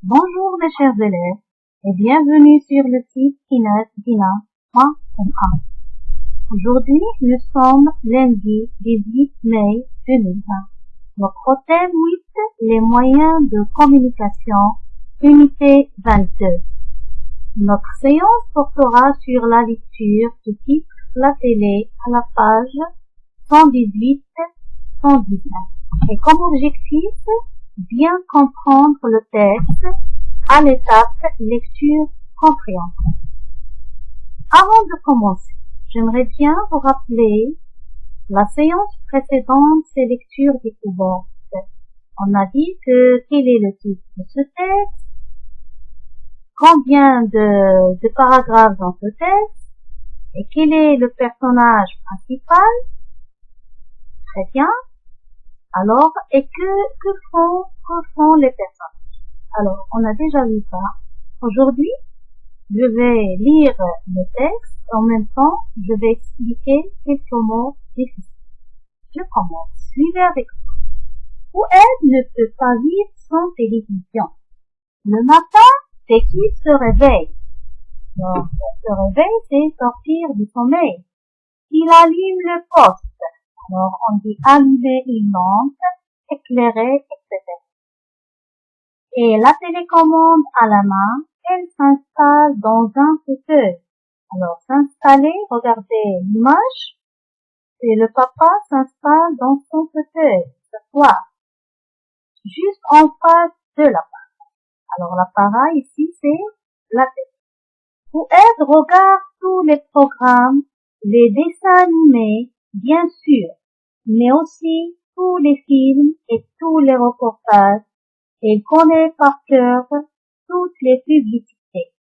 Bonjour mes chers élèves et bienvenue sur le site inasdina.com. Aujourd'hui, nous sommes lundi 18 mai 2020. Notre thème 8, les moyens de communication, unité 22. Notre séance portera sur la lecture du titre La télé à la page 118-119. Et comme objectif, bien comprendre le texte à l'étape lecture-compréhension. Avant de commencer, j'aimerais bien vous rappeler la séance précédente, c'est lecture découverte. On a dit que quel est le titre de ce texte, combien de paragraphes dans ce texte, et quel est le personnage principal. Très bien. Alors, et que font les personnages? Alors, on a déjà vu ça. Aujourd'hui, je vais lire le texte. En même temps, je vais expliquer quelques mots difficiles. Je commence. Suivez avec moi. Fouad ne peut pas vivre sans télévision. Le matin, dès qu'il se réveille. Donc, se réveille, c'est sortir du sommeil. Il allume le poste. Alors, on dit allumer une lampe, éclairer, etc. Et la télécommande à la main, elle s'installe dans un fauteuil. Alors, s'installer, regardez l'image, et le papa s'installe dans son fauteuil, s'asseoir, juste en face de l'appareil. Alors, l'appareil ici, c'est la télé. Fouad regarde tous les programmes, les dessins animés, bien sûr, mais aussi tous les films et tous les reportages. Il connaît par cœur toutes les publicités.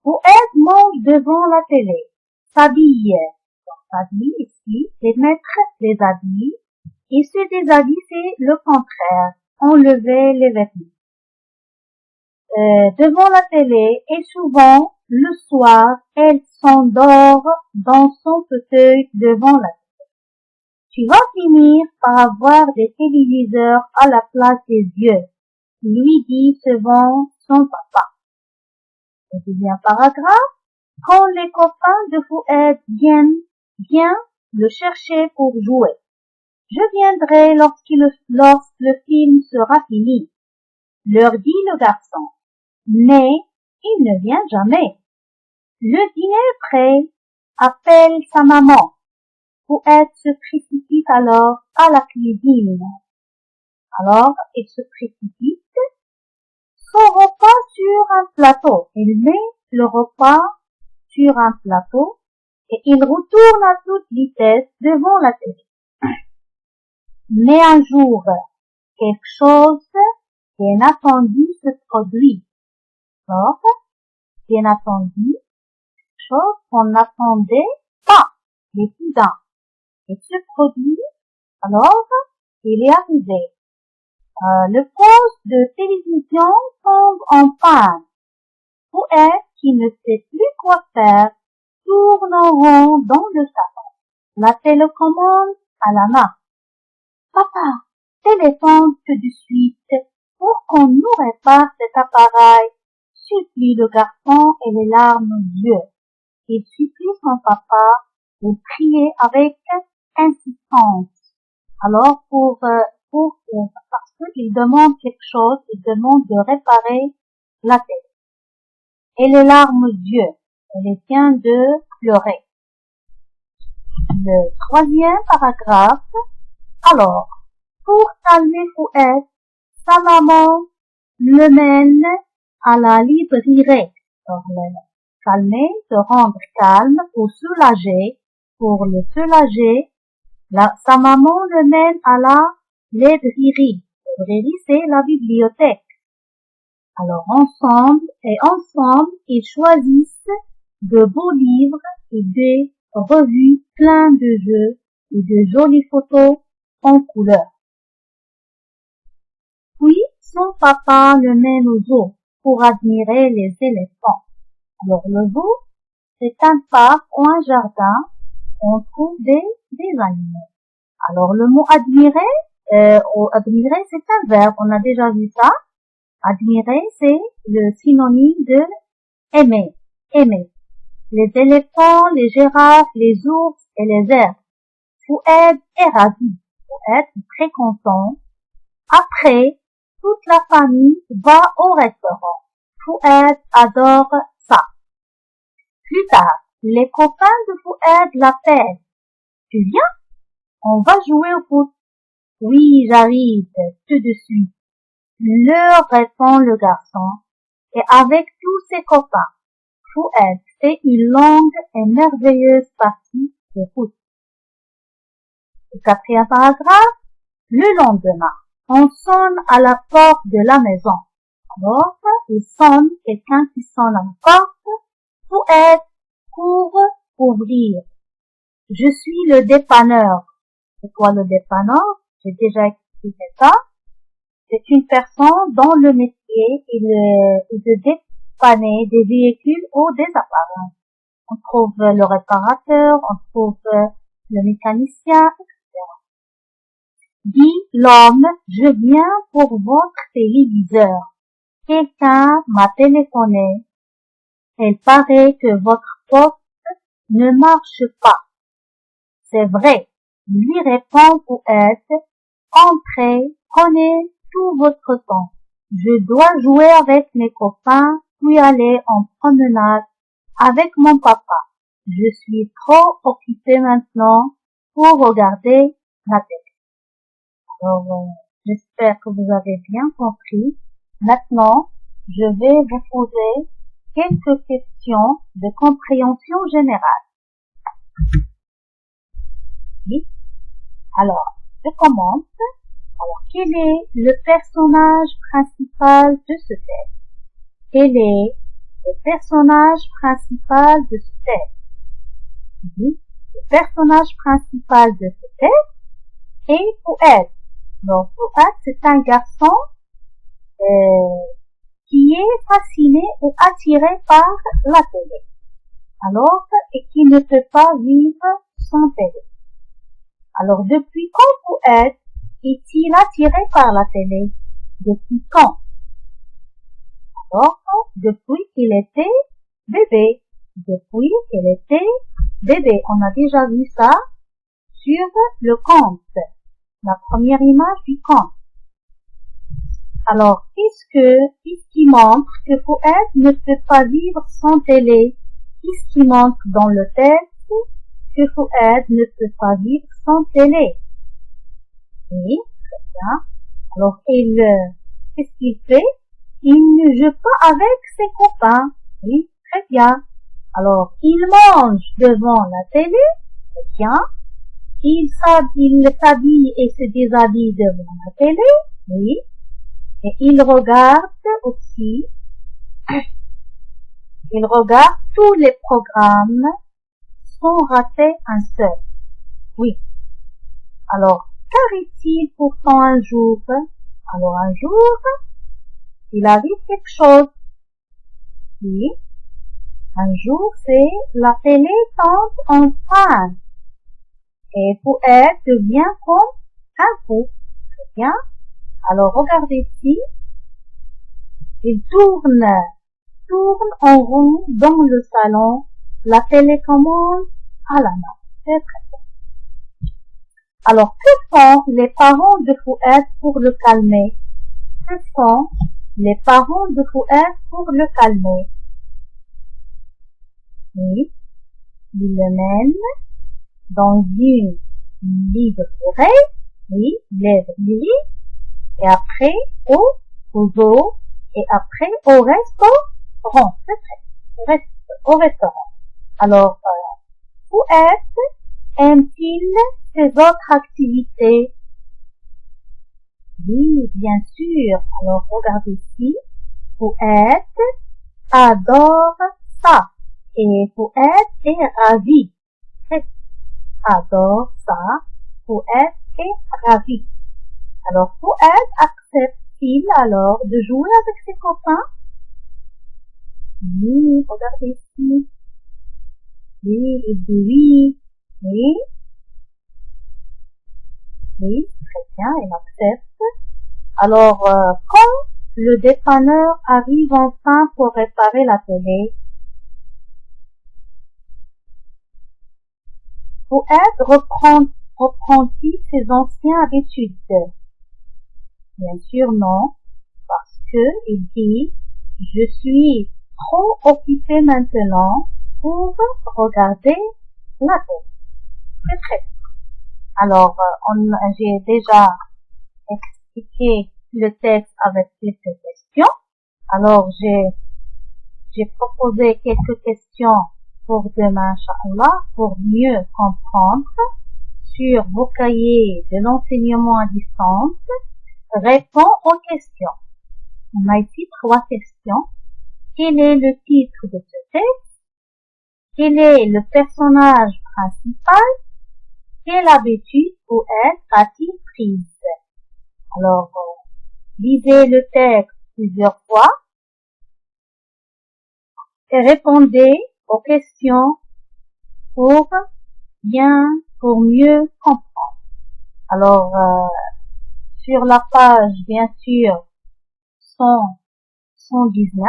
Fouad mange devant la télé, s'habille. Donc, s'habille ici, c'est mettre les habits. Et se déshabiller, c'est le contraire, enlever les vêtements. Devant la télé, et souvent, le soir, elle s'endort dans son fauteuil devant la télé. Tu vas finir par avoir des téléviseurs à la place des yeux, lui dit souvent son papa. Le deuxième paragraphe, quand les copains de Fouad viennent le chercher pour jouer. Je viendrai lorsque le film sera fini, leur dit le garçon. Mais il ne vient jamais. Le dîner est prêt, appelle sa maman. Fouad se précipite alors à la cuisine. Alors, il se précipite, son repas sur un plateau. Il met le repas sur un plateau et il retourne à toute vitesse devant la télé. Mais un jour, quelque chose d'inattendu se produit. Alors, d'inattendu, quelque chose qu'on n'attendait pas, mais soudain. Et se produit, alors, il est arrivé. Le poste de télévision tombe en panne. Fouad, qui ne sait plus quoi faire, tourne en rond dans le salon. La télécommande à la main. Papa, téléphone tout de suite pour qu'on nous répare cet appareil, supplie le garçon et les larmes aux yeux. Il supplie son papa de prier avec insistance. Alors parce qu'il demande quelque chose, il demande de réparer la télé. Et les larmes aux yeux, elle vient de pleurer. Le troisième paragraphe. Alors, pour calmer Fouad, sa maman le mène à la librairie. Alors, calmer, se rendre calme pour le soulager. Sa maman le mène à la librairie. La librairie, c'est la bibliothèque. Alors, ensemble, ils choisissent de beaux livres et des revues pleins de jeux et de jolies photos en couleur. Puis, son papa le mène au zoo pour admirer les éléphants. Alors, le zoo, c'est un parc ou un jardin où on trouve des animaux. Alors, le mot admirer, c'est un verbe, on a déjà vu ça. Admirer, c'est le synonyme de aimer, aimer. Les éléphants, les girafes, les ours et les zèbres. Fouad est ravi. Fouad est très content. Après, toute la famille va au restaurant. Fouad adore ça. Plus tard, les copains de Fouad l'appellent. Tu viens? On va jouer au foot. Oui, j'arrive tout de suite. Leur répond le garçon. Et avec tous ses copains, Fouad fait une longue et merveilleuse partie de foot. Le quatrième paragraphe, le lendemain, on sonne à la porte de la maison. Alors, il sonne, quelqu'un qui sonne à la porte, Fouad court ouvrir. Je suis le dépanneur. C'est quoi le dépanneur? J'ai déjà expliqué ça. C'est une personne dont le métier est de dépanner des véhicules ou des appareils. On trouve le réparateur, on trouve le mécanicien, etc. Dit l'homme, je viens pour votre téléviseur. Quelqu'un m'a téléphoné. Il paraît que votre poste ne marche pas. C'est vrai. Lui répond Fouad, entrez, prenez tout votre temps. Je dois jouer avec mes copains, puis aller en promenade avec mon papa. Je suis trop occupé maintenant pour regarder la télé. Alors, j'espère que vous avez bien compris. Maintenant, je vais vous poser quelques questions de compréhension générale. Oui. Alors, je commence. Alors, quel est le personnage principal de ce texte? Quel est le personnage principal de ce texte? Oui. Le personnage principal de ce texte est Fouad. Donc, Fouad, c'est un garçon qui est fasciné ou attiré par la télé. Alors, et qui ne peut pas vivre sans télé. Alors, depuis quand Fouad est-il attiré par la télé? Depuis quand? Alors, depuis qu'il était bébé. Depuis qu'il était bébé. On a déjà vu ça sur le conte. La première image du conte. Alors, qu'est-ce qui montre que Fouad ne peut pas vivre sans télé? Qu'est-ce qui montre dans le texte que Fouad ne peut pas vivre sans télé? Oui, très bien. Alors, qu'est-ce qu'il fait? Il ne joue pas avec ses copains. Oui, très bien. Alors, il mange devant la télé. Très bien. Il s'habille et se déshabille devant la télé. Oui. Et il regarde aussi. Il regarde tous les programmes sans rater un seul. Oui. Alors, qu'arrive-t-il pourtant un jour? Alors, un jour, il arrive quelque chose. Oui. Un jour, c'est la télé tombe en panne. Et Fouad devient comme un fou. Très bien. Alors, regardez ici. Il tourne en rond dans le salon. La télécommande à la main. C'est très bien. Alors, que font les parents de Fouad pour le calmer? Que font les parents de Fouad pour le calmer? Oui, ils le mènent dans une librairie, oui, librairie, et après au zoo, et après au restaurant, c'est vrai, au restaurant. Alors, Fouad aime-t-il ces autres activités? Oui, bien sûr. Alors, regardez ici. Fouad adore ça. Et Fouad est ravi. Adore ça. Fouad est ravi. Alors, Fouad accepte-t-il alors de jouer avec ses copains? Oui, regardez ici. Oui, il dit oui. Oui. Oui, très bien, il accepte. Alors, quand Le dépanneur arrive enfin pour réparer la télé. Fouad reprend-il ses anciennes habitudes? Bien sûr non, parce que il dit je suis trop occupé maintenant pour regarder la télé. C'est très bien. Alors, j'ai déjà expliqué le texte avec quelques questions. Alors, j'ai proposé quelques questions pour demain, Inch'Allah, pour mieux comprendre sur vos cahiers de l'enseignement à distance. Réponds aux questions. On a ici 3 questions. Quel est le titre de ce texte? Quel est le personnage principal? Quelle habitude ou aide a-t-il prise? Alors, lisez le texte plusieurs fois et répondez aux questions pour mieux comprendre. Alors, sur la page, bien sûr, 119,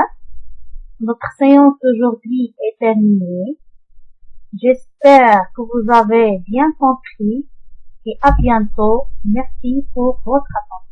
notre séance d'aujourd'hui est terminée. J'espère que vous avez bien compris et à bientôt. Merci pour votre attention.